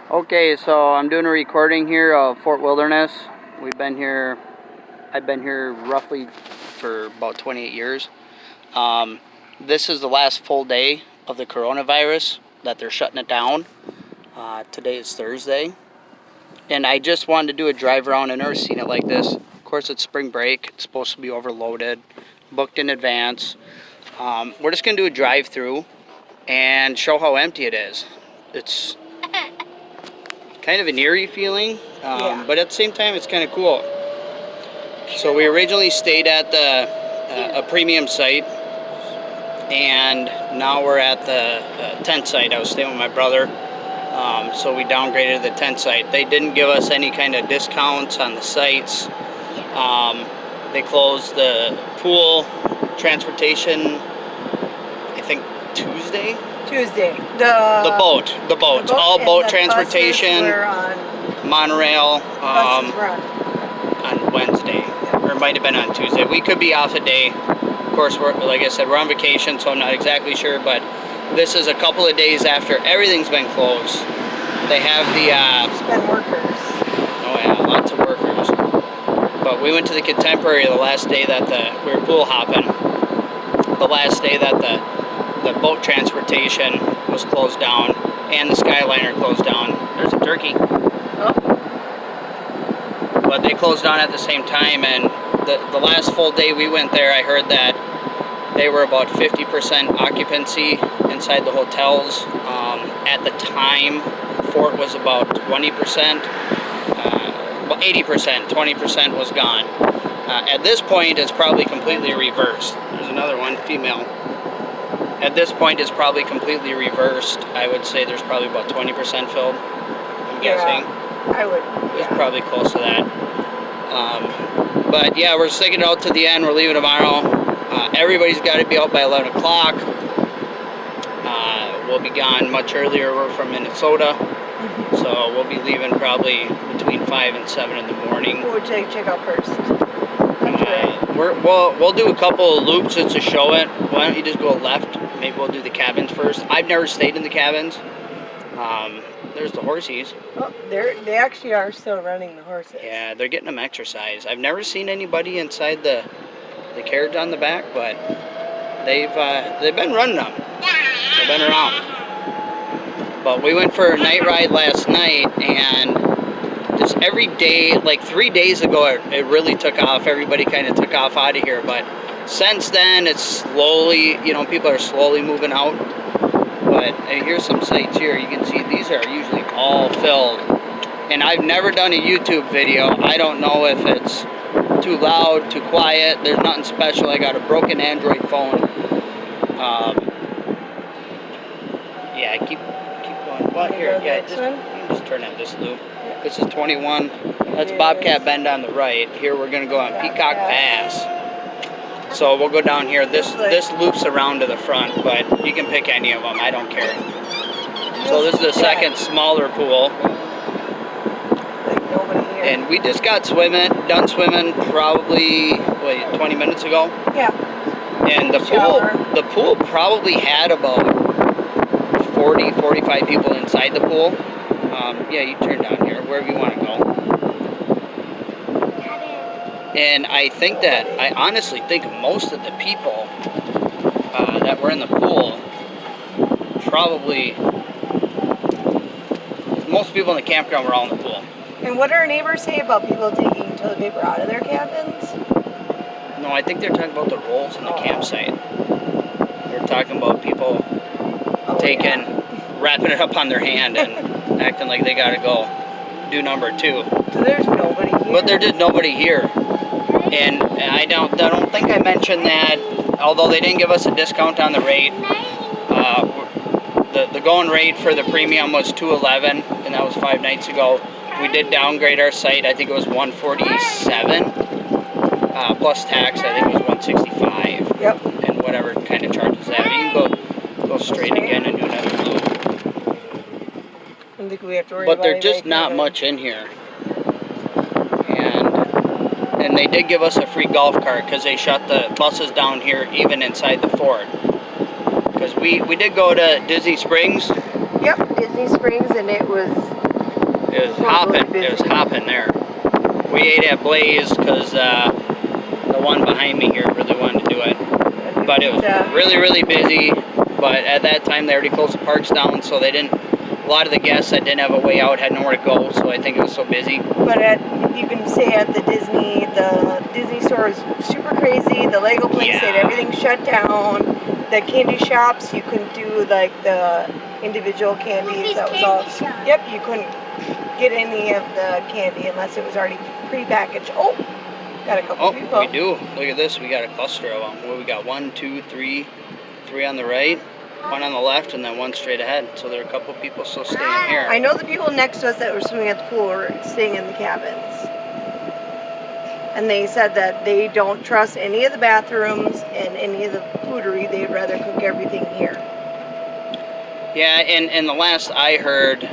Okay, so I'm doing a recording here of Fort Wilderness. I've been here roughly for about 28 years. This is the last full day of the coronavirus that they're shutting it down. Today is Thursday. And I just wanted to do a drive around. I've never seen it like this. Of course, it's spring break. It's supposed to be overloaded, booked in advance. We're just going to do a drive through and show how empty it is. It's kind of an eerie feeling, but at the same time, it's kind of cool. So we originally stayed at a premium site, and now we're at the tent site. I was staying with my brother, so we downgraded the tent site. They didn't give us any kind of discounts on the sites. They closed the pool, transportation, I think Tuesday. The boats, all boat transportation, monorail on Wednesday, or it might have been on Tuesday. We could be off a day. Of course, like I said, we're on vacation, so I'm not exactly sure, but this is a couple of days after everything's been closed. They have the... Spend workers. Oh yeah, lots of workers. But we went to the Contemporary the last day that we were pool hopping. The last day that the boat transportation was closed down and the Skyliner closed down. There's a turkey. Oh. But they closed down at the same time, and the last full day we went there, I heard that they were about 50% occupancy inside the hotels. At the time, Fort was about 20%, 80%, 20% was gone. At this point, it's probably completely reversed. There's another one, female. At this point, it's probably completely reversed. I would say there's probably about 20% filled, I'm guessing. I would. It's probably close to that. But yeah, we're sticking it out to the end. We're leaving tomorrow. Everybody's got to be out by 11 o'clock. We'll be gone much earlier. We're from Minnesota. So we'll be leaving probably between 5 and 7 in the morning. What would you check out first? We'll do a couple of loops just to show it. Why don't you just go left? Maybe we'll do the cabins first. I've never stayed in the cabins. There's the horsies. Oh, they actually are still running the horses. Yeah, they're getting them exercise. I've never seen anybody inside the carriage on the back, but they've been running them. They've been around. But we went for a night ride last night, and just every day, like 3 days ago, it really took off. Everybody kind of took off out of here, but since then, it's slowly, people are slowly moving out. But here's some sites here. You can see these are usually all filled. And I've never done a YouTube video. I don't know if it's too loud, too quiet. There's nothing special. I got a broken Android phone. Yeah, keep going. Well, here, yeah, you can just turn on this loop. This is 21. That's Bobcat Bend on the right. Here we're going to go on Peacock Pass. So we'll go down here. This loops around to the front, but you can pick any of them. I don't care. So this is the second smaller pool. And we just got done swimming probably 20 minutes ago. Yeah. And the pool probably had about 40, 45 people inside the pool. Yeah, you turn down here, wherever you want to go. And I honestly think most of the people that were in the pool, probably, most people in the campground were all in the pool. And what do our neighbors say about people taking toilet paper out of their cabins? No, I think they're talking about the rolls in the campsite. They're talking about people wrapping it up on their hand and acting like they gotta go do number 2. So there's nobody here. But there's just nobody here. And I don't think I mentioned that, although they didn't give us a discount on the rate. The going rate for the premium was $211, and that was 5 nights ago. We did downgrade our site. I think it was $147 plus tax. I think it was $165. Yep. And whatever kind of charges that. You can go straight again and do another loop. I don't think we have to worry but about there's just not much in here. And they did give us a free golf cart because they shut the buses down here even inside the fort. Because we did go to Disney Springs. Yep, Disney Springs, and it was It was Well, hopping. really It was busy. hopping there. We ate at Blaze because the one behind me here really wanted to do it. But it was really busy. But at that time, they already closed the parks down, so they didn't. A lot of the guests that didn't have a way out had nowhere to go, so I think it was so busy. But you can say at the Disney store is super crazy. The Lego place, Yeah. they had everything shut down. The candy shops, you couldn't do like the individual candies. That was all. Yep, you couldn't get any of the candy unless it was already pre-packaged. Oh, got a couple people. We do. Look at this. We got a cluster of them. Well, we got 1, 2, 3 on the right, 1 on the left, and then 1 straight ahead. So there are a couple people still staying here. I know the people next to us that were swimming at the pool were staying in the cabins. And they said that they don't trust any of the bathrooms and any of the foodery. They'd rather cook everything here. Yeah, and the last I heard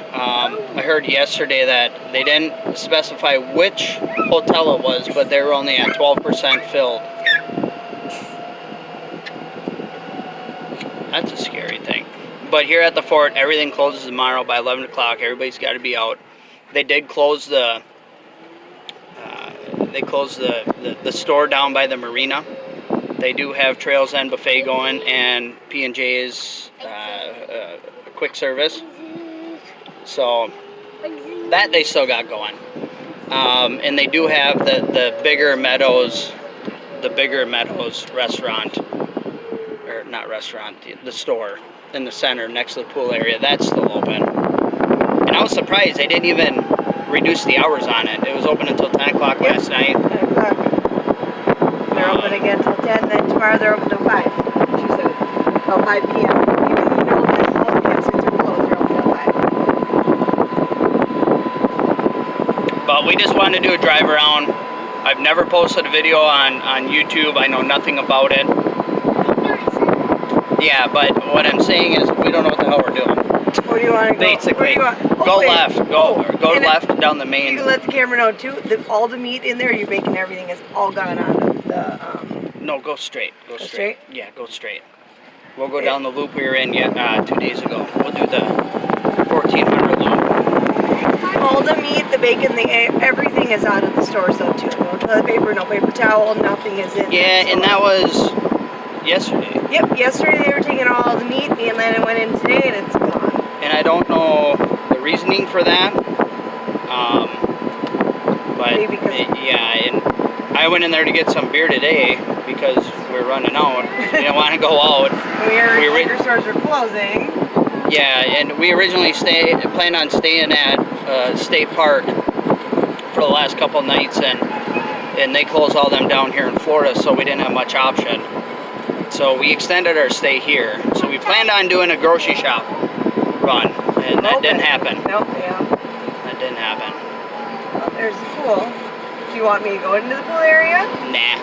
yesterday that they didn't specify which hotel it was, but they were only at 12% filled. That's a scary thing. But here at the fort, everything closes tomorrow by 11 o'clock. Everybody's got to be out. They did close the store down by the marina. They do have Trails End Buffet going and P&J's quick service. So that they still got going. And they do have the Bigger Meadows restaurant, or not restaurant, the store in the center next to the pool area. That's still open. And I was surprised they didn't even reduce the hours on it. It was open until 10 o'clock last night. 10 o'clock. They're open again till 10, then tomorrow they're open till 5. She said, till 5 p.m. Even though all the campsites are closed, they're open till 5. But we just wanted to do a drive around. I've never posted a video on YouTube. I know nothing about it. Yeah, but what I'm saying is we don't know what the hell we're doing. Where do you want to go? Basically, go left. Go left down the main. You can let the camera know too. All the meat in there, you're baking everything is all gone out of the. No, go straight. Go straight. Yeah, go straight. We'll go down the loop we were in 2 days ago. We'll do the 1400 loop. All the meat, the bacon, everything is out of the stores though too. No toilet paper, no paper towel, nothing is in. Yeah, and that was yesterday. Yep, yesterday they were taking all the meat. Me and Landon went in today, and it's gone. And I don't know the reasoning for that. But yeah, and I went in there to get some beer today because we're running out. We didn't want to go out. Liquor stores are closing. Yeah, and we originally planned on staying at State Park for the last couple nights, and they closed all them down here in Florida, so we didn't have much option. So we extended our stay here. So we planned on doing a grocery shop run, and that didn't happen. Nope, yeah. That didn't happen. Well, there's the pool. Do you want me to go into the pool area? Nah.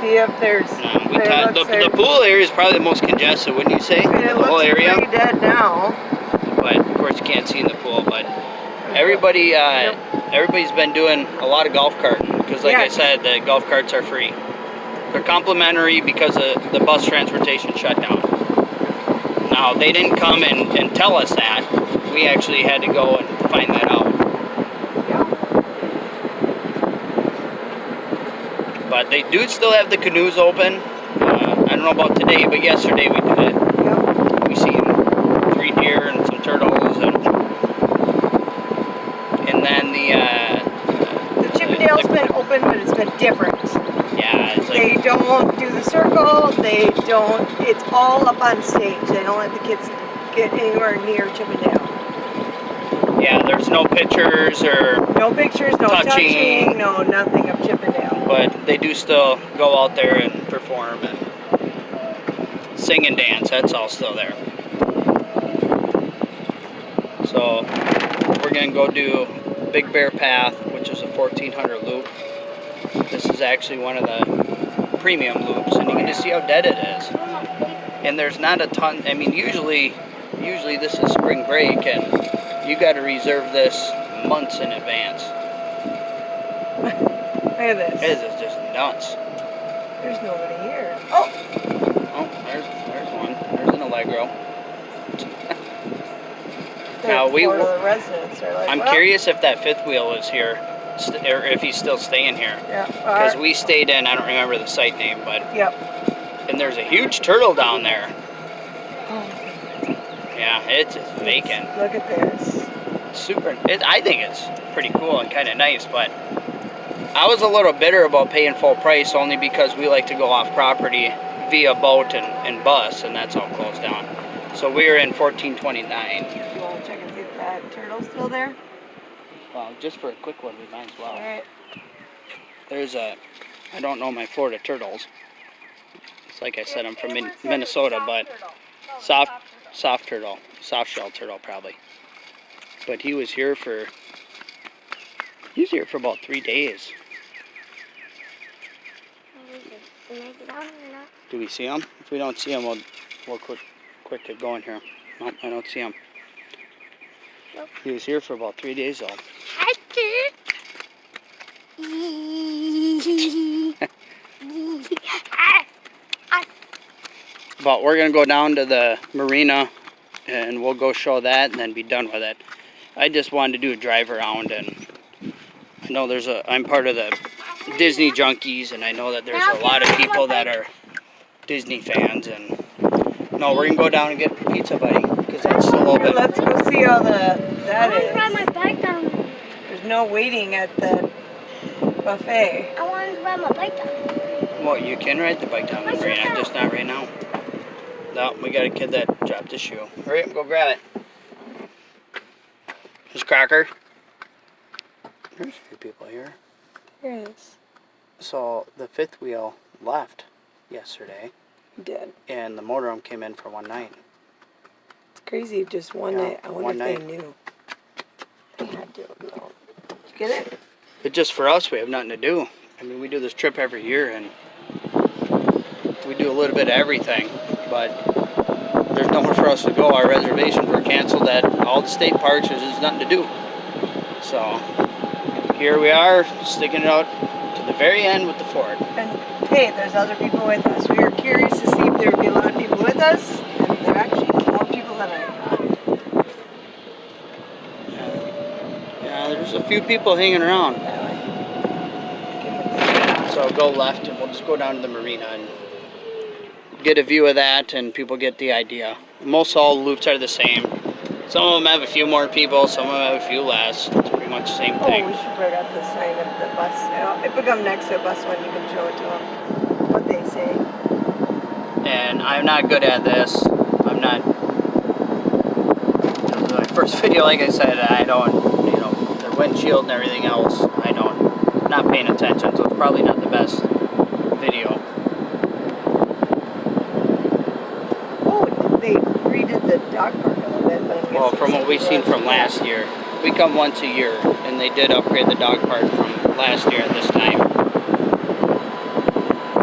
See if there's. No, the pool area is probably the most congested, wouldn't you say? I mean, the whole area. Pretty dead now. But of course you can't see in the pool. But everybody's been doing a lot of golf carting because, like I said, the golf carts are free. They're complimentary because of the bus transportation shut down. Now, they didn't come and tell us that. We actually had to go and find that out. But they do still have the canoes open. I don't know about today, but yesterday we did it. Yep. We seen 3 deer and some turtles, and then the Chippendale's been open, but it's been different. Yeah, it's like, they don't do the circle. They don't. It's all up on stage. They don't let the kids get anywhere near Chippendale. Yeah, there's no pictures or no touching, no nothing of Chippendale. But they do still go out there and perform and sing and dance. That's all still there. So we're gonna go do Big Bear Path, which is a 1400 loop. This is actually one of the premium loops, and you can just see how dead it is. And there's not a ton. I mean, usually this is spring break, and you got to reserve this months in advance. Look at this. This is just nuts. There's nobody here. Oh, there's one. There's an Allegro. Now, the residents are like, I'm well, curious if that fifth wheel is here, or if he's still staying here. Yeah. Because we stayed in, I don't remember the site name, but... Yep. And there's a huge turtle down there. Oh. Yeah, it's vacant. Look at this. I think it's pretty cool and kind of nice, but I was a little bitter about paying full price only because we like to go off property via boat and bus, and that's all closed down. So we were in 1429. You want to check and see if that turtle's still there? Well, just for a quick one, we might as well. All right. There's I don't know my Florida turtles. It's like I said, I'm from Minnesota, but soft turtle, soft shell turtle probably. But he was here for about 3 days. Do we see him? If we don't see him, we'll quick get going here. Nope, I don't see him. Nope. He was here for about 3 days though. But we're gonna go down to the marina and we'll go show that and then be done with it. I just wanted to do a drive around, and I know I'm part of the Disney junkies, and I know that there's a lot of people that are Disney fans, and no, we're gonna go down and get pizza, buddy, because that's a little bit. Let's go see all that is. I want to ride my bike down there. There's no waiting at the buffet. I want to ride my bike down there. Well, you can ride the bike down the marina, just not right now. No, we got a kid that dropped his shoe. Hurry up, go grab it. There's Cracker. There's a few people here. Here it is. So the fifth wheel left yesterday. He did. And the motorhome came in for one night. It's crazy, just one night. I wonder if night. they knew. They had to know. Did you get it? But just for us, we have nothing to do. I mean, we do this trip every year, and we do a little bit of everything. But there's nowhere for us to go. Our reservations were canceled at all the state parks. There's just nothing to do. So here we are, sticking it out to the very end with the fort. And hey, there's other people with us. We were curious to see if there would be a lot of people with us, and there are actually more people than I thought. Yeah, there's a few people hanging around. So go left, and we'll just go down to the marina and get a view of that, and people get the idea. Most all loops are the same. Some of them have a few more people, some of them have a few less. It's pretty much the same thing. Oh, we should bring up the sign of the bus. If we come next to a bus one, you can show it to them, what they say. And I'm not good at this. I'm not... This is my first video, like I said, I don't, the windshield and everything else, not paying attention, so it's probably not the best video. They redid the dog park a little bit, but well, from what we've seen from last year, we come once a year, and they did upgrade the dog park from last year at this time.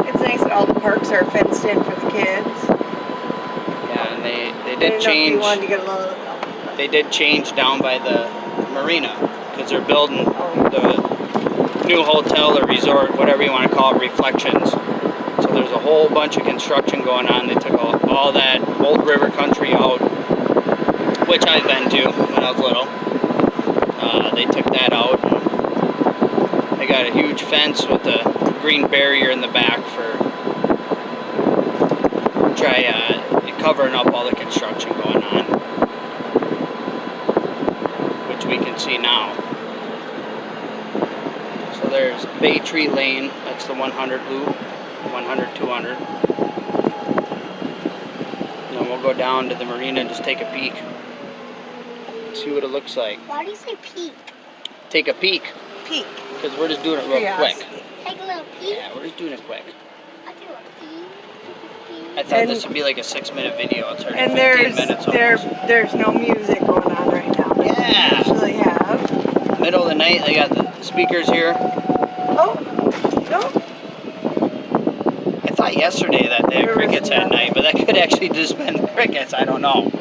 It's nice that all the parks are fenced in for the kids. Yeah, and they did change. They did change down by the marina because they're building the new hotel or resort, whatever you want to call it, Reflections. So there's a whole bunch of construction going on. They took all that old river country out, which I've been to when I was little. They took that out. And they got a huge fence with a green barrier in the back for covering up all the construction going on, which we can see now. So there's Bay Tree Lane. That's the 100 loop. 100, 200. Then we'll go down to the marina and just take a peek. See what it looks like. Why do you say peek? Take a peek. Peek. Because we're just doing it real quick. Take a little peek? Yeah, we're just doing it quick. I'll do a peek. I thought this would be like a 6-minute video. It's already and 15 minutes almost. There's no music going on right now. Yeah. They usually have. Middle of the night, they got the speakers here. Oh, no. I thought yesterday that they had crickets at night, but that could actually just been crickets. I don't know.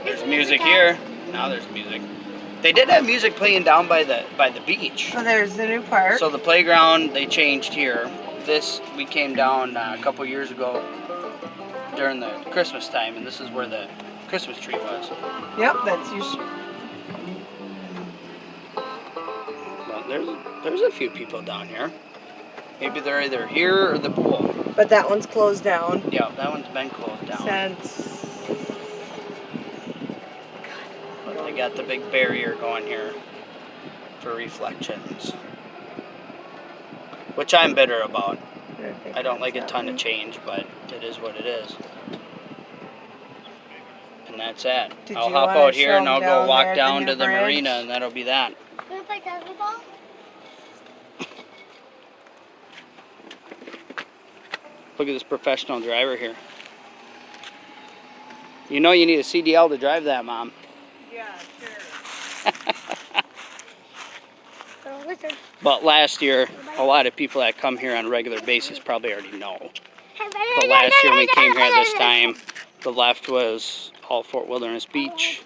There's music here. Now there's music. They did have music playing down by the beach. So there's the new park. So the playground they changed here. We came down a couple years ago during the Christmas time, and this is where the Christmas tree was. Yep, that's your. But there's a few people down here. Maybe they're either here or the pool. But that one's closed down. Yeah, that one's been closed down. Since. But they got the big barrier going here for reflections. Which I'm bitter about. I don't like a ton of change, but it is what it is. And that's that. I'll hop out here and I'll go walk down to the marina, and that'll be that. You want to play basketball? Look at this professional driver here. You know you need a CDL to drive that, Mom. Yeah, sure. But last year, a lot of people that come here on a regular basis probably already know. But last year when we came here at this time, the left was all Fort Wilderness Beach.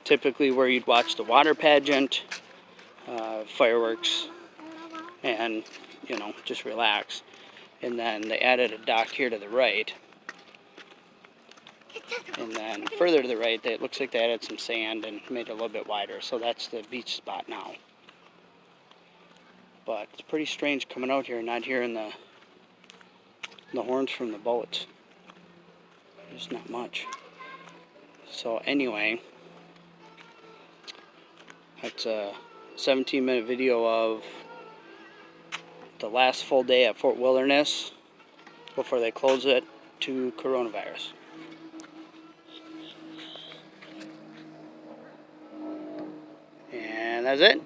Typically where you'd watch the water pageant, fireworks, and, you know, just relax. And then they added a dock here to the right. And then further to the right, it looks like they added some sand and made it a little bit wider. So that's the beach spot now. But it's pretty strange coming out here and not hearing the horns from the boats. There's not much. So anyway, that's a 17-minute video of the last full day at Fort Wilderness before they close it to coronavirus. And that's it.